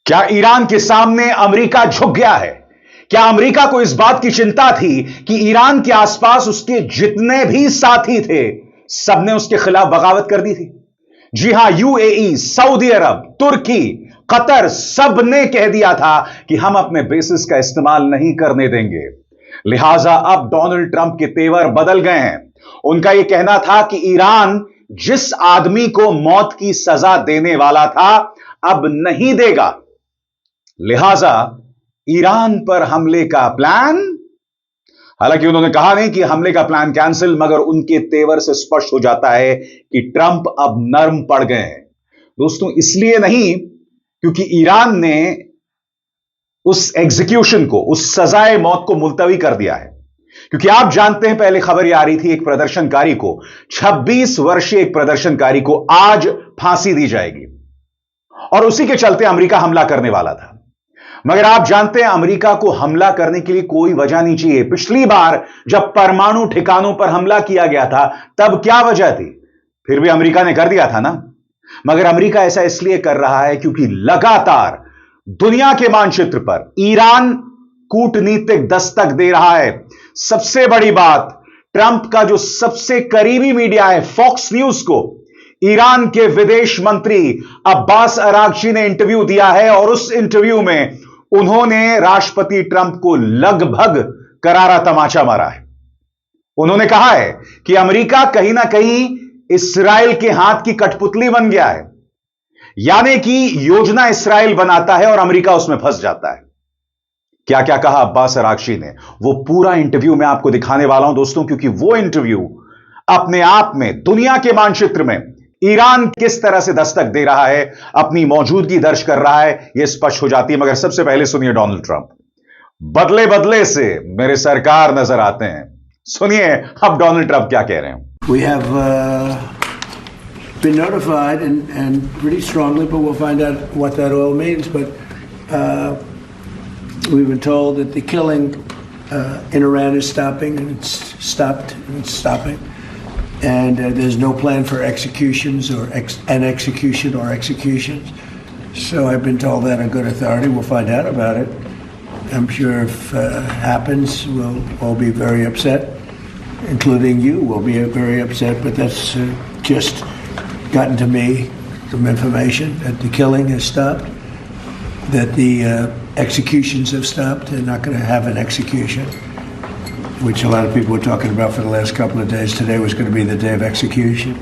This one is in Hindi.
क्या ईरान के सामने अमेरिका झुक गया है? क्या अमेरिका को इस बात की चिंता थी कि ईरान के आसपास उसके जितने भी साथी थे, सबने उसके खिलाफ बगावत कर दी थी? जी हां, यूएई, सऊदी अरब, तुर्की, कतर, सब ने कह दिया था कि हम अपने बेसिस का इस्तेमाल नहीं करने देंगे। लिहाजा अब डोनाल्ड ट्रंप के तेवर बदल गए हैं। उनका यह कहना था कि ईरान जिस आदमी को मौत की सजा देने वाला था, अब नहीं देगा। लिहाजा ईरान पर हमले का प्लान, हालांकि उन्होंने कहा नहीं कि हमले का प्लान कैंसिल, मगर उनके तेवर से स्पष्ट हो जाता है कि ट्रंप अब नर्म पड़ गए हैं। दोस्तों, इसलिए नहीं क्योंकि ईरान ने उस एग्जीक्यूशन को, उस सजाए मौत को मुलतवी कर दिया है। क्योंकि आप जानते हैं, पहले खबर यह आ रही थी, एक प्रदर्शनकारी को, 26 वर्षीय एक प्रदर्शनकारी को आज फांसी दी जाएगी और उसी के चलते अमेरिका हमला करने वाला था। मगर आप जानते हैं, अमेरिका को हमला करने के लिए कोई वजह नहीं चाहिए। पिछली बार जब परमाणु ठिकानों पर हमला किया गया था, तब क्या वजह थी? फिर भी अमेरिका ने कर दिया था ना। मगर अमेरिका ऐसा इसलिए कर रहा है क्योंकि लगातार दुनिया के मानचित्र पर ईरान कूटनीतिक दस्तक दे रहा है। सबसे बड़ी बात, ट्रंप का जो सबसे करीबी मीडिया है, फॉक्स न्यूज को ईरान के विदेश मंत्री अब्बास अरागची ने इंटरव्यू दिया है और उस इंटरव्यू में उन्होंने राष्ट्रपति ट्रंप को लगभग करारा तमाचा मारा है। उन्होंने कहा है कि अमेरिका कहीं ना कहीं इस्राएल के हाथ की कठपुतली बन गया है, यानी कि योजना इस्राएल बनाता है और अमेरिका उसमें फंस जाता है। क्या क्या कहा अब्बास अरागची ने, वो पूरा इंटरव्यू मैं आपको दिखाने वाला हूं दोस्तों, क्योंकि वो इंटरव्यू अपने आप में दुनिया के मानचित्र में ईरान किस तरह से दस्तक दे रहा है, अपनी मौजूदगी दर्ज कर रहा है, यह स्पष्ट हो जाती है। मगर सबसे पहले सुनिए डोनाल्ड ट्रंप। बदले बदले से मेरे सरकार नजर आते हैं। सुनिए अब डोनाल्ड ट्रंप क्या कह रहे हैं। We have been notified and pretty strongly, but we'll find out what that all means. But we've been told that the killing in Iran is stopping, and it's stopped, and it's stopping. And there's no plan for executions or executions. So I've been told that on good authority. We'll find out about it. I'm sure if it happens, we'll all be very upset, including you will be very upset. But that's just gotten to me some information that the killing has stopped, that the executions have stopped. They're not going to have an execution, which a lot of people were talking about for the last couple of days. Today was going to be the day of execution.